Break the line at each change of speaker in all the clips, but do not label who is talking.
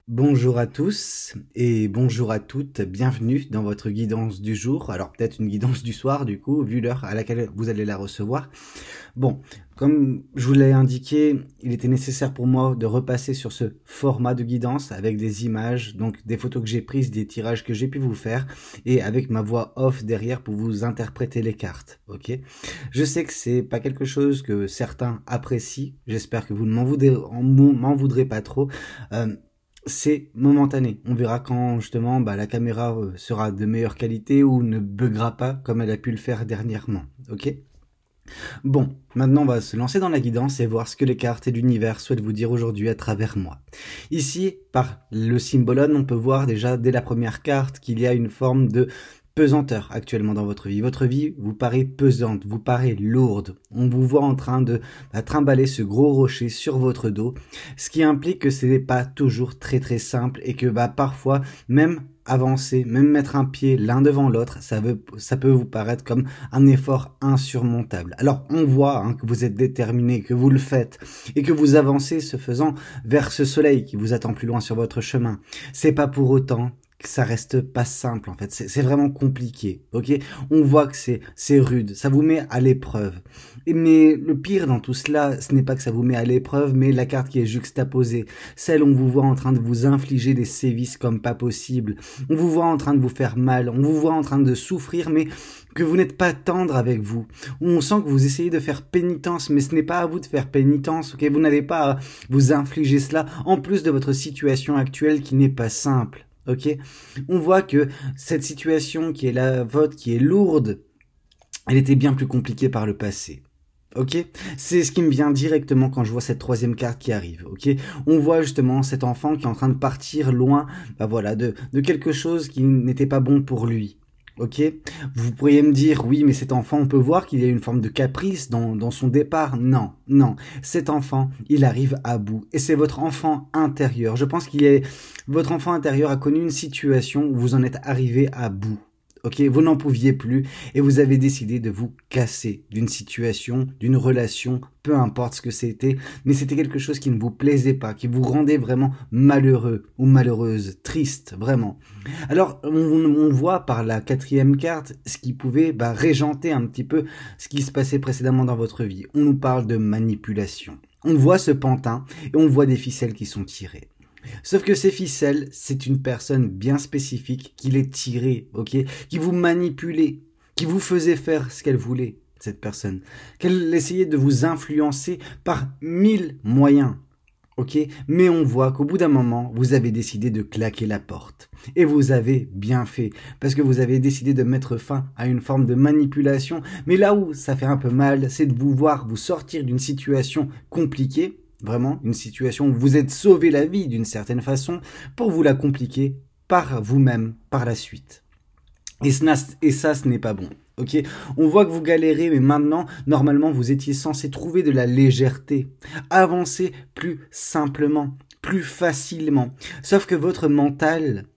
Bonjour à tous et bonjour à toutes, bienvenue dans votre guidance du jour, alors peut-être une guidance du soir du coup, vu l'heure à laquelle vous allez la recevoir. Bon, comme je vous l'ai indiqué, il était nécessaire pour moi de repasser sur ce format de guidance avec des images, donc des photos que j'ai prises, des tirages que j'ai pu vous faire et avec ma voix off derrière pour vous interpréter les cartes, ok? Je sais que c'est pas quelque chose que certains apprécient, j'espère que vous ne m'en voudrez pas trop. C'est momentané. On verra quand justement la caméra sera de meilleure qualité ou ne buggera pas comme elle a pu le faire dernièrement. Ok? Bon, maintenant on va se lancer dans la guidance et voir ce que les cartes et l'univers souhaitent vous dire aujourd'hui à travers moi. Ici, par le symbolone, on peut voir déjà dès la première carte qu'il y a une forme de pesanteur actuellement dans votre vie. Votre vie vous paraît pesante, vous paraît lourde. On vous voit en train de trimballer ce gros rocher sur votre dos, ce qui implique que ce n'est pas toujours très simple et que parfois même avancer, même mettre un pied l'un devant l'autre, ça peut vous paraître comme un effort insurmontable. Alors on voit que vous êtes déterminé, que vous le faites et que vous avancez ce faisant vers ce soleil qui vous attend plus loin sur votre chemin. C'est pas pour autant que ça reste pas simple en fait, c'est vraiment compliqué, ok? On voit que c'est rude, ça vous met à l'épreuve. Mais le pire dans tout cela, ce n'est pas que ça vous met à l'épreuve, mais la carte qui est juxtaposée, celle où on vous voit en train de vous infliger des sévices comme pas possible, on vous voit en train de vous faire mal, on vous voit en train de souffrir, mais que vous n'êtes pas tendre avec vous. On sent que vous essayez de faire pénitence, mais ce n'est pas à vous de faire pénitence, ok? Vous n'avez pas à vous infliger cela, en plus de votre situation actuelle qui n'est pas simple. Ok, on voit que cette situation qui est la vôtre, qui est lourde, elle était bien plus compliquée par le passé. Ok, c'est ce qui me vient directement quand je vois cette troisième carte qui arrive. Ok, on voit justement cet enfant qui est en train de partir loin, voilà, de quelque chose qui n'était pas bon pour lui. Ok, vous pourriez me dire, oui, mais cet enfant, on peut voir qu'il y a une forme de caprice dans son départ. Non, non, cet enfant, il arrive à bout. Et c'est votre enfant intérieur. Je pense votre enfant intérieur a connu une situation où vous en êtes arrivé à bout. Ok, vous n'en pouviez plus et vous avez décidé de vous casser d'une situation, d'une relation, peu importe ce que c'était, mais c'était quelque chose qui ne vous plaisait pas, qui vous rendait vraiment malheureux ou malheureuse, triste, vraiment. Alors, on voit par la quatrième carte ce qui pouvait régenter un petit peu ce qui se passait précédemment dans votre vie. On nous parle de manipulation. On voit ce pantin et on voit des ficelles qui sont tirées. Sauf que ces ficelles, c'est une personne bien spécifique qui les tirait, ok, qui vous manipulait, qui vous faisait faire ce qu'elle voulait, cette personne, qu'elle essayait de vous influencer par 1000 moyens, ok, mais on voit qu'au bout d'un moment, vous avez décidé de claquer la porte. Et vous avez bien fait, parce que vous avez décidé de mettre fin à une forme de manipulation, mais là où ça fait un peu mal, c'est de vous voir vous sortir d'une situation compliquée, vraiment, une situation où vous êtes sauvé la vie d'une certaine façon pour vous la compliquer par vous-même par la suite. Et ça, ce n'est pas bon. Ok, on voit que vous galérez, mais maintenant, normalement, vous étiez censé trouver de la légèreté, avancer plus simplement, plus facilement. Sauf que votre mental,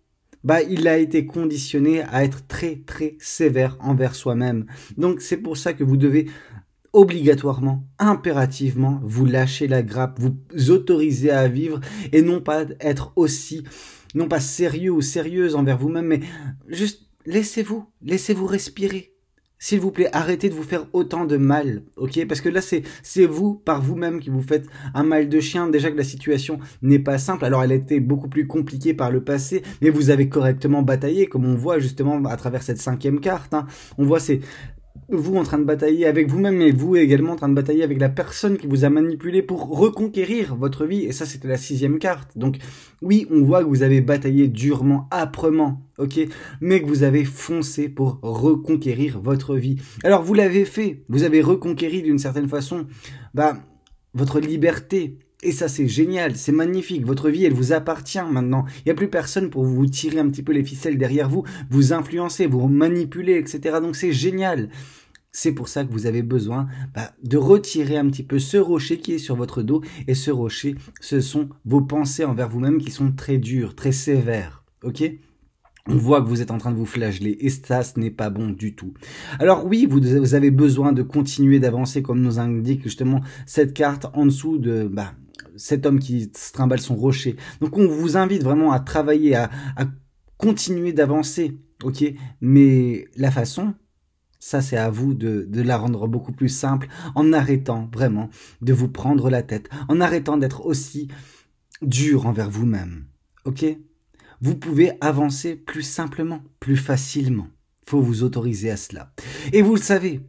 il a été conditionné à être très sévère envers soi-même. Donc c'est pour ça que vous devez obligatoirement, impérativement, vous lâchez la grappe, vous autorisez à vivre et non pas être aussi, non pas sérieux ou sérieuse envers vous-même, mais juste laissez-vous respirer. S'il vous plaît, arrêtez de vous faire autant de mal, ok? Parce que là, c'est vous, par vous-même, qui vous faites un mal de chien. Déjà que la situation n'est pas simple. Alors, elle a été beaucoup plus compliquée par le passé, mais vous avez correctement bataillé, comme on voit justement à travers cette cinquième carte. On voit vous en train de batailler avec vous-même, mais vous également en train de batailler avec la personne qui vous a manipulé pour reconquérir votre vie. Et ça, c'était la sixième carte. Donc, oui, on voit que vous avez bataillé durement, âprement, ok, mais que vous avez foncé pour reconquérir votre vie. Alors, vous l'avez fait. Vous avez reconquéri d'une certaine façon, votre liberté. Et ça, c'est génial, c'est magnifique. Votre vie, elle vous appartient maintenant. Il n'y a plus personne pour vous tirer un petit peu les ficelles derrière vous, vous influencer, vous manipuler, etc. Donc, c'est génial. C'est pour ça que vous avez besoin de retirer un petit peu ce rocher qui est sur votre dos. Et ce rocher, ce sont vos pensées envers vous-même qui sont très dures, très sévères. Ok ? On voit que vous êtes en train de vous flageller et ça, ce n'est pas bon du tout. Alors oui, vous avez besoin de continuer d'avancer comme nous indique justement cette carte en dessous de cet homme qui se trimballe son rocher. Donc on vous invite vraiment à travailler, à continuer d'avancer, ok? Mais la façon, ça c'est à vous de la rendre beaucoup plus simple, en arrêtant vraiment de vous prendre la tête, en arrêtant d'être aussi dur envers vous-même, ok? Vous pouvez avancer plus simplement, plus facilement. Faut vous autoriser à cela. Et vous le savez,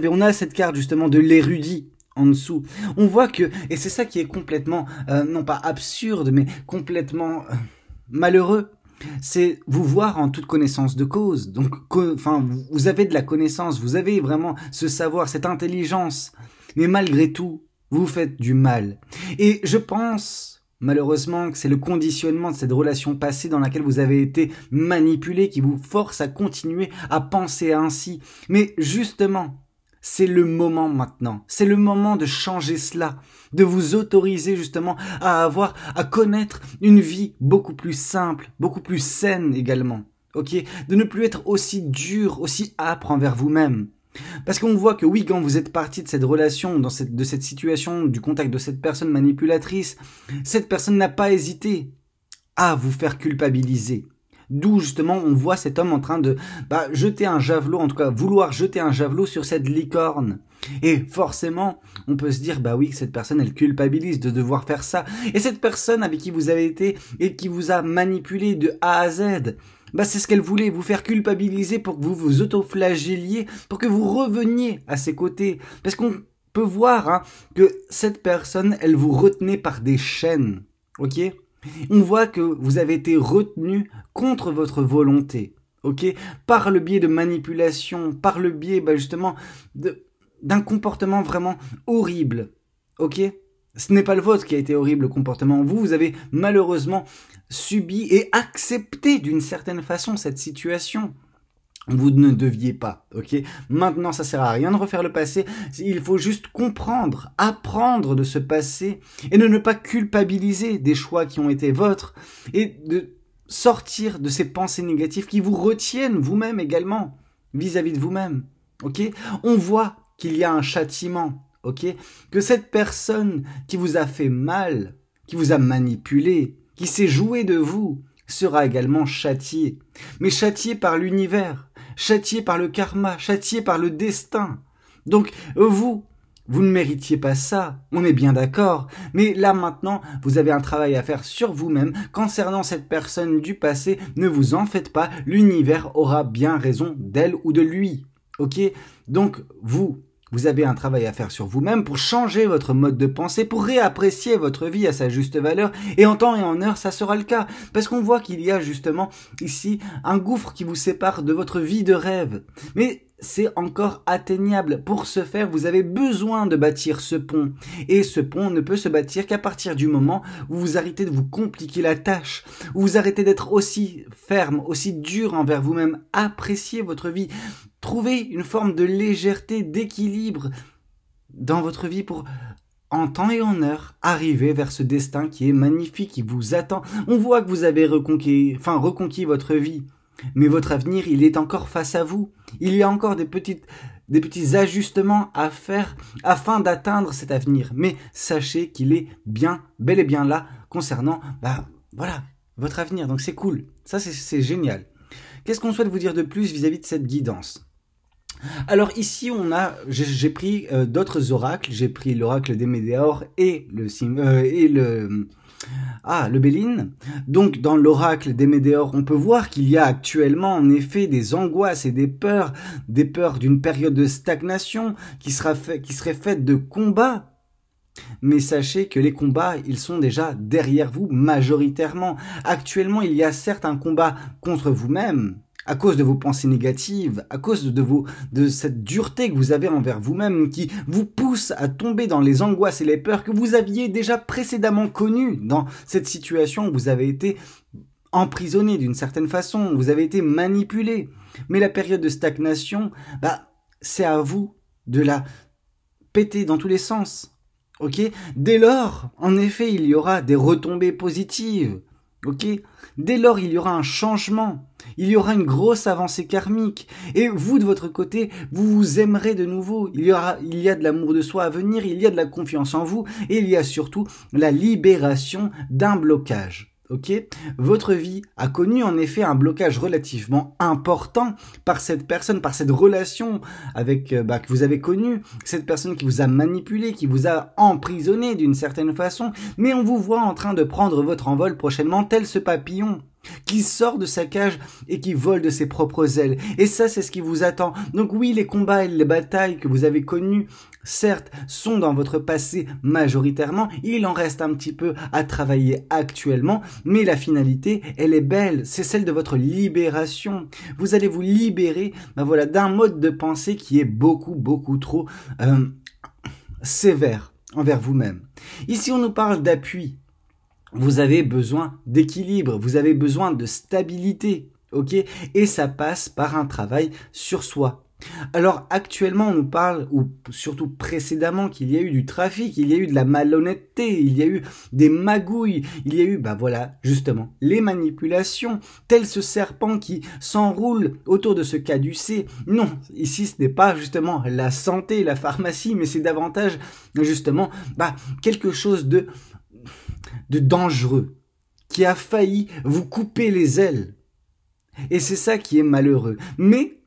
on a cette carte justement de l'érudit en dessous. On voit que, et c'est ça qui est complètement, non pas absurde, mais complètement malheureux, c'est vous voir en toute connaissance de cause. Donc, enfin, vous avez de la connaissance, vous avez vraiment ce savoir, cette intelligence, mais malgré tout, vous faites du mal. Et je pense malheureusement que c'est le conditionnement de cette relation passée dans laquelle vous avez été manipulé qui vous force à continuer à penser ainsi. Mais justement, c'est le moment maintenant. C'est le moment de changer cela, de vous autoriser justement à connaître une vie beaucoup plus simple, beaucoup plus saine également. Ok, de ne plus être aussi dur, aussi âpre envers vous-même. Parce qu'on voit que oui, quand vous êtes parti de cette relation, de cette situation, du contact de cette personne manipulatrice, cette personne n'a pas hésité à vous faire culpabiliser. D'où justement on voit cet homme en train de jeter un javelot, en tout cas vouloir jeter un javelot sur cette licorne. Et forcément, on peut se dire, oui, cette personne, elle culpabilise de devoir faire ça. Et cette personne avec qui vous avez été et qui vous a manipulé de A à Z, c'est ce qu'elle voulait, vous faire culpabiliser pour que vous vous autoflagelliez, pour que vous reveniez à ses côtés. Parce qu'on peut voir que cette personne, elle vous retenait par des chaînes, ok? On voit que vous avez été retenu contre votre volonté, ok? Par le biais de manipulation, par le biais justement d'un comportement vraiment horrible, ok? Ce n'est pas le vôtre qui a été horrible, le comportement. Vous avez malheureusement subi et accepté d'une certaine façon cette situation. Vous ne deviez pas, ok? Maintenant, ça sert à rien de refaire le passé. Il faut juste comprendre, apprendre de ce passé et de ne pas culpabiliser des choix qui ont été vôtres et de sortir de ces pensées négatives qui vous retiennent vous-même également, vis-à-vis de vous-même, ok? On voit qu'il y a un châtiment, ok? Que cette personne qui vous a fait mal, qui vous a manipulé, qui s'est joué de vous, sera également châtiée. Mais châtiée par l'univers, châtiée par le karma, châtiée par le destin. Donc vous ne méritiez pas ça, on est bien d'accord. Mais là maintenant, vous avez un travail à faire sur vous-même. Concernant cette personne du passé, ne vous en faites pas, l'univers aura bien raison d'elle ou de lui. Ok? Donc vous avez un travail à faire sur vous-même pour changer votre mode de pensée, pour réapprécier votre vie à sa juste valeur. Et en temps et en heure, ça sera le cas. Parce qu'on voit qu'il y a justement ici un gouffre qui vous sépare de votre vie de rêve. Mais c'est encore atteignable. Pour ce faire, vous avez besoin de bâtir ce pont. Et ce pont ne peut se bâtir qu'à partir du moment où vous arrêtez de vous compliquer la tâche, où vous arrêtez d'être aussi ferme, aussi dur envers vous-même. Appréciez votre vie. Trouvez une forme de légèreté, d'équilibre dans votre vie pour, en temps et en heure, arriver vers ce destin qui est magnifique, qui vous attend. On voit que vous avez reconquis votre vie, mais votre avenir, il est encore face à vous. Il y a encore des petits ajustements à faire afin d'atteindre cet avenir. Mais sachez qu'il est bel et bien là concernant, votre avenir. Donc c'est cool. Ça, c'est génial. Qu'est-ce qu'on souhaite vous dire de plus vis-à-vis de cette guidance ? Alors ici j'ai pris d'autres oracles, j'ai pris l'oracle des Médéors et le Béline. Donc dans l'oracle des Médéors, on peut voir qu'il y a actuellement en effet des angoisses et des peurs d'une période de stagnation qui serait faite de combats. Mais sachez que les combats, ils sont déjà derrière vous majoritairement. Actuellement, il y a certes un combat contre vous-même, à cause de vos pensées négatives, à cause de cette dureté que vous avez envers vous-même, qui vous pousse à tomber dans les angoisses et les peurs que vous aviez déjà précédemment connues dans cette situation où vous avez été emprisonné d'une certaine façon, vous avez été manipulé. Mais la période de stagnation, c'est à vous de la péter dans tous les sens. Ok ? Dès lors, en effet, il y aura des retombées positives. Ok? Dès lors, il y aura un changement. Il y aura une grosse avancée karmique. Et vous, de votre côté, vous vous aimerez de nouveau. Il y a de l'amour de soi à venir, il y a de la confiance en vous, et il y a surtout la libération d'un blocage. Ok, votre vie a connu en effet un blocage relativement important par cette personne, par cette relation avec que vous avez connue, cette personne qui vous a manipulé, qui vous a emprisonné d'une certaine façon, mais on vous voit en train de prendre votre envol prochainement, tel ce papillon qui sort de sa cage et qui vole de ses propres ailes. Et ça, c'est ce qui vous attend. Donc oui, les combats et les batailles que vous avez connus, certes, sont dans votre passé majoritairement. Il en reste un petit peu à travailler actuellement, mais la finalité, elle est belle. C'est celle de votre libération. Vous allez vous libérer, d'un mode de pensée qui est beaucoup trop sévère envers vous-même. Ici, on nous parle d'appui. Vous avez besoin d'équilibre, vous avez besoin de stabilité, ok? Et ça passe par un travail sur soi. Alors actuellement, on nous parle, ou surtout précédemment, qu'il y a eu du trafic, il y a eu de la malhonnêteté, il y a eu des magouilles, il y a eu, justement, les manipulations, tel ce serpent qui s'enroule autour de ce caducée. Non, ici, ce n'est pas justement la santé, la pharmacie, mais c'est davantage, justement, quelque chose de dangereux, qui a failli vous couper les ailes. Et c'est ça qui est malheureux. Mais,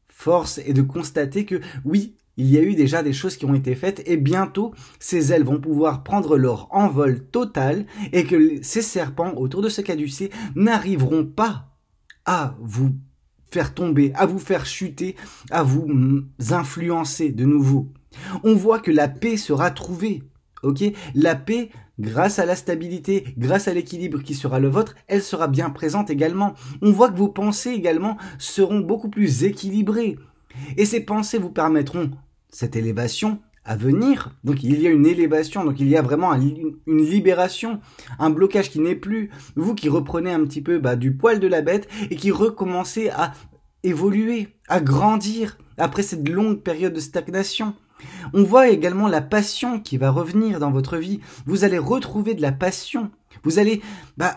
force est de constater que, oui, il y a eu déjà des choses qui ont été faites et bientôt, ces ailes vont pouvoir prendre leur envol total et que ces serpents autour de ce caducée n'arriveront pas à vous faire tomber, à vous faire chuter, à vous influencer de nouveau. On voit que la paix sera trouvée. Ok, la paix, grâce à la stabilité, grâce à l'équilibre qui sera le vôtre, elle sera bien présente également. On voit que vos pensées également seront beaucoup plus équilibrées. Et ces pensées vous permettront cette élévation à venir. Donc il y a une élévation, donc il y a vraiment une libération, un blocage qui n'est plus. Vous qui reprenez un petit peu du poil de la bête et qui recommencez à évoluer, à grandir après cette longue période de stagnation. On voit également la passion qui va revenir dans votre vie. Vous allez retrouver de la passion. Vous allez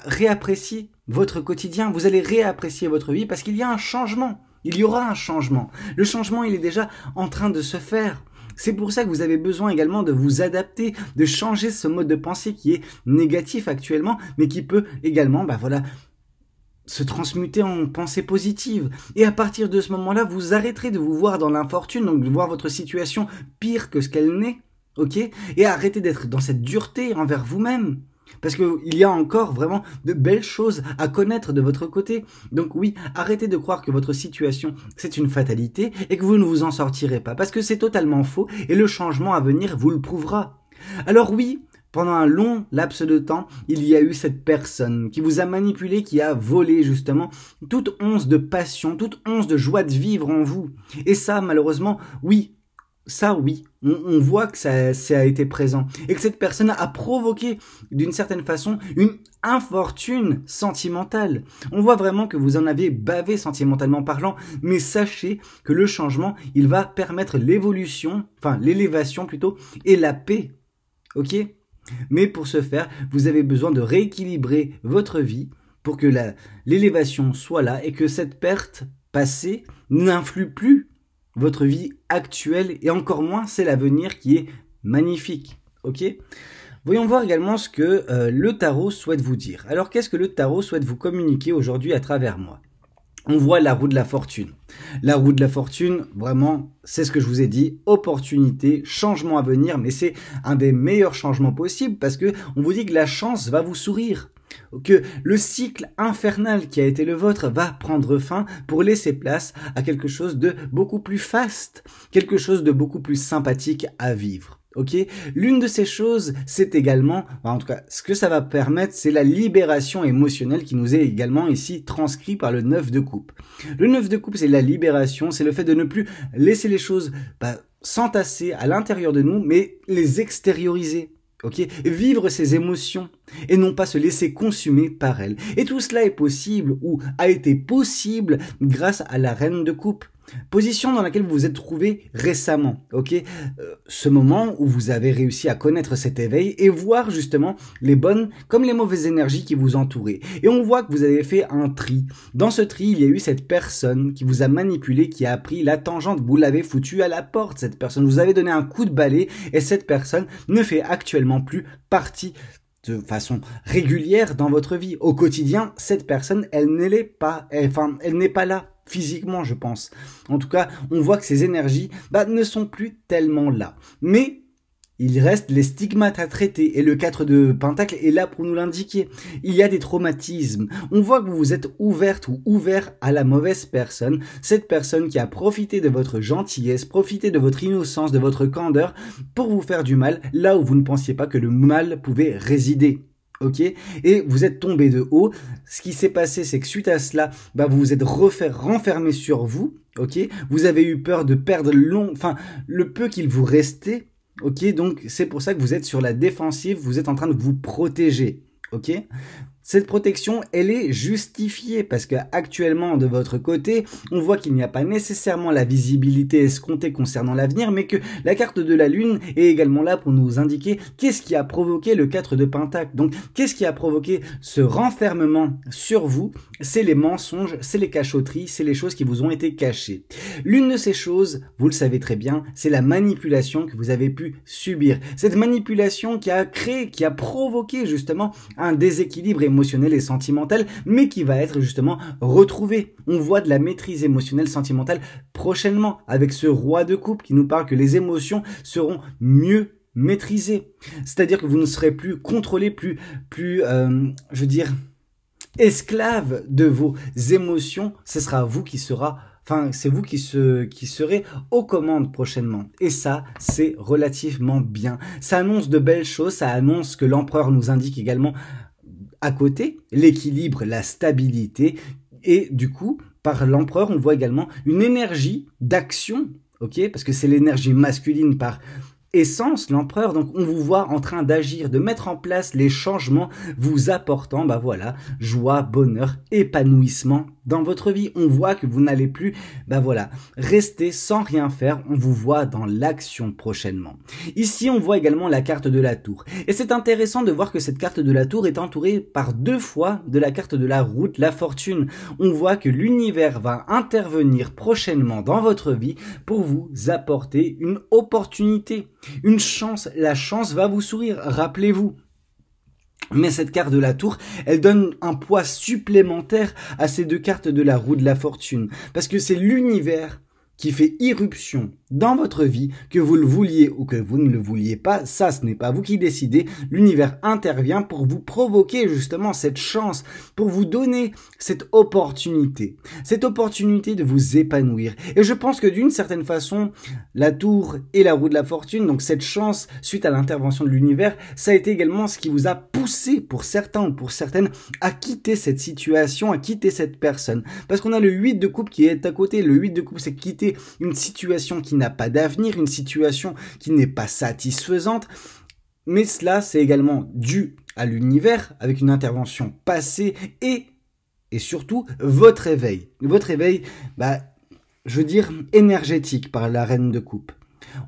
réapprécier votre quotidien. Vous allez réapprécier votre vie parce qu'il y a un changement. Il y aura un changement. Le changement, il est déjà en train de se faire. C'est pour ça que vous avez besoin également de vous adapter, de changer ce mode de pensée qui est négatif actuellement, mais qui peut également, se transmuter en pensée positive. Et à partir de ce moment-là, vous arrêterez de vous voir dans l'infortune, donc de voir votre situation pire que ce qu'elle n'est, ok? Et arrêtez d'être dans cette dureté envers vous-même. Parce qu'il y a encore vraiment de belles choses à connaître de votre côté. Donc oui, arrêtez de croire que votre situation, c'est une fatalité et que vous ne vous en sortirez pas. Parce que c'est totalement faux et le changement à venir vous le prouvera. Alors oui, pendant un long laps de temps, il y a eu cette personne qui vous a manipulé, qui a volé justement toute once de passion, toute once de joie de vivre en vous. Et ça, malheureusement, oui, on voit que ça a été présent. Et que cette personne a provoqué, d'une certaine façon, une infortune sentimentale. On voit vraiment que vous en avez bavé sentimentalement parlant, mais sachez que le changement, il va permettre l'évolution, l'élévation plutôt, et la paix. Ok ? Mais pour ce faire, vous avez besoin de rééquilibrer votre vie pour que l'élévation soit là et que cette perte passée n'influe plus votre vie actuelle et encore moins celle à venir qui est magnifique. Ok ? Voyons voir également ce que le tarot souhaite vous dire. Alors qu'est-ce que le tarot souhaite vous communiquer aujourd'hui à travers moi ? On voit la roue de la fortune. La roue de la fortune, vraiment, c'est ce que je vous ai dit, opportunité, changement à venir, mais c'est un des meilleurs changements possibles parce que on vous dit que la chance va vous sourire, que le cycle infernal qui a été le vôtre va prendre fin pour laisser place à quelque chose de beaucoup plus faste, quelque chose de beaucoup plus sympathique à vivre. Ok, l'une de ces choses, c'est également, en tout cas, ce que ça va permettre, c'est la libération émotionnelle qui nous est également ici transcrit par le 9 de coupe. Le 9 de coupe, c'est la libération, c'est le fait de ne plus laisser les choses s'entasser à l'intérieur de nous, mais les extérioriser. Ok, vivre ses émotions et non pas se laisser consumer par elles. Et tout cela est possible ou a été possible grâce à la reine de coupe. Position dans laquelle vous vous êtes trouvé récemment, ok? Ce moment où vous avez réussi à connaître cet éveil et voir justement les bonnes comme les mauvaises énergies qui vous entouraient. Et on voit que vous avez fait un tri. Dans ce tri, il y a eu cette personne qui vous a manipulé, qui a pris la tangente. Vous l'avez foutu à la porte, cette personne. Vous avez donné un coup de balai et cette personne ne fait actuellement plus partie de façon régulière dans votre vie. Au quotidien, cette personne, elle n'est pas là physiquement, je pense. En tout cas, on voit que ces énergies ne sont plus tellement là. Mais il reste les stigmates à traiter et le 4 de Pentacle est là pour nous l'indiquer. Il y a des traumatismes. On voit que vous vous êtes ouverte ou ouvert à la mauvaise personne. Cette personne qui a profité de votre gentillesse, profité de votre innocence, de votre candeur pour vous faire du mal là où vous ne pensiez pas que le mal pouvait résider. Ok, et vous êtes tombé de haut. Ce qui s'est passé, c'est que suite à cela, vous vous êtes renfermé sur vous. Ok, vous avez eu peur de perdre le peu qu'il vous restait. Ok, donc c'est pour ça que vous êtes sur la défensive, vous êtes en train de vous protéger. Ok, cette protection, elle est justifiée parce que actuellement de votre côté, on voit qu'il n'y a pas nécessairement la visibilité escomptée concernant l'avenir, mais que la carte de la Lune est également là pour nous indiquer qu'est-ce qui a provoqué le 4 de Pentacle. Donc, qu'est-ce qui a provoqué ce renfermement sur vous? C'est les mensonges, c'est les cachotteries, c'est les choses qui vous ont été cachées. L'une de ces choses, vous le savez très bien, c'est la manipulation que vous avez pu subir. Cette manipulation qui a créé, qui a provoqué justement un déséquilibre émotionnel et sentimental, mais qui va être justement retrouvé. On voit de la maîtrise émotionnelle sentimentale prochainement avec ce roi de coupe qui nous parle que les émotions seront mieux maîtrisées. C'est-à-dire que vous ne serez plus contrôlé, esclave de vos émotions. Ce sera vous qui c'est vous qui serez aux commandes prochainement. Et ça, c'est relativement bien. Ça annonce de belles choses, ça annonce que l'empereur nous indique également à côté l'équilibre, la stabilité. Et du coup, par l'empereur, on voit également une énergie d'action, ok? Parce que c'est l'énergie masculine par essence, l'empereur, donc on vous voit en train d'agir, de mettre en place les changements, vous apportant, joie, bonheur, épanouissement dans votre vie. On voit que vous n'allez plus, rester sans rien faire, on vous voit dans l'action prochainement. Ici, on voit également la carte de la tour. Et c'est intéressant de voir que cette carte de la tour est entourée par 2 fois de la carte de la route, la fortune. On voit que l'univers va intervenir prochainement dans votre vie pour vous apporter une opportunité. Une chance, la chance va vous sourire, rappelez-vous. Mais cette carte de la tour, elle donne un poids supplémentaire à ces 2 cartes de la roue de la fortune. Parce que c'est l'univers qui fait irruption dans votre vie, que vous le vouliez ou que vous ne le vouliez pas, ça ce n'est pas vous qui décidez, l'univers intervient pour vous provoquer justement cette chance, pour vous donner cette opportunité de vous épanouir. Et je pense que d'une certaine façon, la tour et la roue de la fortune, donc cette chance suite à l'intervention de l'univers, ça a été également ce qui vous a poussé pour certains ou pour certaines à quitter cette situation, à quitter cette personne. Parce qu'on a le 8 de coupe qui est à côté, le 8 de coupe c'est quitter une situation qui n'a pas d'avenir, une situation qui n'est pas satisfaisante, mais cela c'est également dû à l'univers avec une intervention passée et surtout votre éveil, énergétique par la reine de coupe.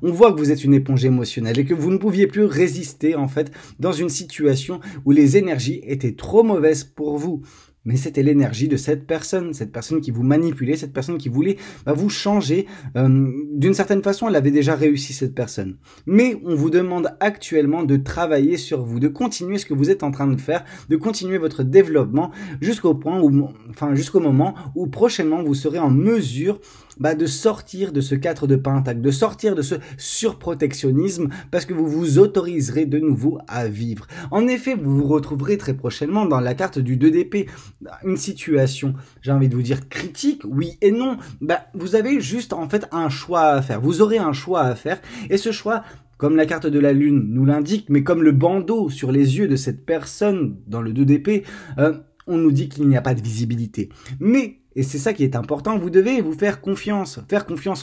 On voit que vous êtes une éponge émotionnelle et que vous ne pouviez plus résister en fait dans une situation où les énergies étaient trop mauvaises pour vous. Mais c'était l'énergie de cette personne qui vous manipulait, cette personne qui voulait vous changer. D'une certaine façon, elle avait déjà réussi, cette personne. Mais on vous demande actuellement de travailler sur vous, de continuer ce que vous êtes en train de faire, de continuer votre développement jusqu'au moment où prochainement vous serez en mesure de sortir de ce 4 de Pentacle, de sortir de ce surprotectionnisme, parce que vous vous autoriserez de nouveau à vivre. En effet, vous vous retrouverez très prochainement dans la carte du 2 d'épée, une situation, j'ai envie de vous dire, critique, oui et non. Vous avez juste en fait un choix à faire, vous aurez un choix à faire, et ce choix, comme la carte de la Lune nous l'indique, mais comme le bandeau sur les yeux de cette personne dans le 2 d'épée, on nous dit qu'il n'y a pas de visibilité. Mais et c'est ça qui est important, vous devez vous faire confiance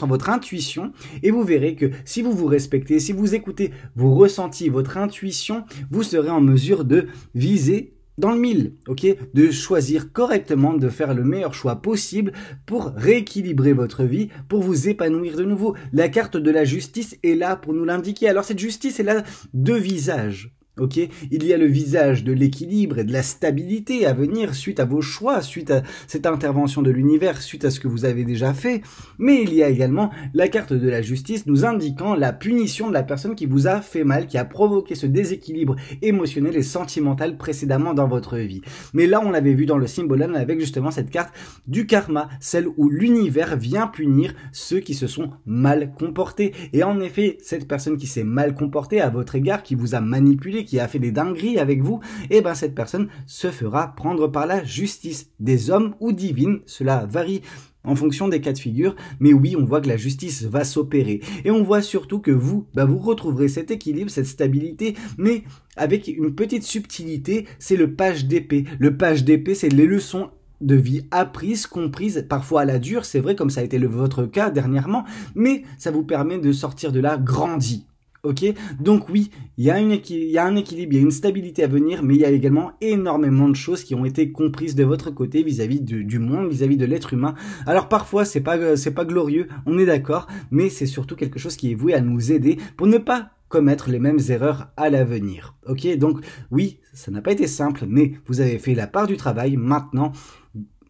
en votre intuition, et vous verrez que si vous vous respectez, si vous écoutez vos ressentis, votre intuition, vous serez en mesure de viser dans le mille, ok, de choisir correctement, de faire le meilleur choix possible pour rééquilibrer votre vie, pour vous épanouir de nouveau. La carte de la justice est là pour nous l'indiquer. Alors cette justice est là deux visages. Ok, il y a le visage de l'équilibre et de la stabilité à venir suite à vos choix, suite à cette intervention de l'univers, suite à ce que vous avez déjà fait. Mais il y a également la carte de la justice nous indiquant la punition de la personne qui vous a fait mal, qui a provoqué ce déséquilibre émotionnel et sentimental précédemment dans votre vie. Mais là, on l'avait vu dans le Symbolan avec justement cette carte du karma, celle où l'univers vient punir ceux qui se sont mal comportés. Et en effet, cette personne qui s'est mal comportée à votre égard, qui vous a manipulé, qui a fait des dingueries avec vous, et ben cette personne se fera prendre par la justice des hommes ou divine. Cela varie en fonction des cas de figure, mais oui, on voit que la justice va s'opérer. Et on voit surtout que vous retrouverez cet équilibre, cette stabilité, mais avec une petite subtilité, c'est le page d'épée. Le page d'épée, c'est les leçons de vie apprises, comprises, parfois à la dure, c'est vrai, comme ça a été votre cas dernièrement, mais ça vous permet de sortir de là grandi. Ok, donc oui, il y a un équilibre, il y a une stabilité à venir, mais il y a également énormément de choses qui ont été comprises de votre côté vis-à-vis du monde, vis-à-vis de l'être humain. Alors parfois c'est pas glorieux, on est d'accord, mais c'est surtout quelque chose qui est voué à nous aider pour ne pas commettre les mêmes erreurs à l'avenir. Ok, donc oui, ça n'a pas été simple, mais vous avez fait la part du travail. Maintenant,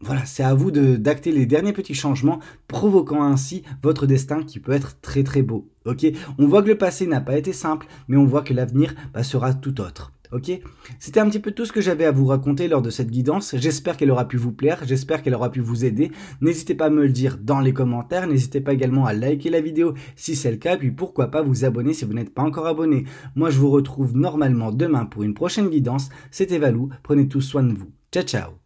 voilà, c'est à vous d'acter les derniers petits changements, provoquant ainsi votre destin qui peut être très très beau. Ok, on voit que le passé n'a pas été simple, mais on voit que l'avenir sera tout autre. Ok, c'était un petit peu tout ce que j'avais à vous raconter lors de cette guidance. J'espère qu'elle aura pu vous plaire, j'espère qu'elle aura pu vous aider. N'hésitez pas à me le dire dans les commentaires, n'hésitez pas également à liker la vidéo si c'est le cas, puis pourquoi pas vous abonner si vous n'êtes pas encore abonné. Moi je vous retrouve normalement demain pour une prochaine guidance. C'était Valou, prenez tous soin de vous. Ciao ciao.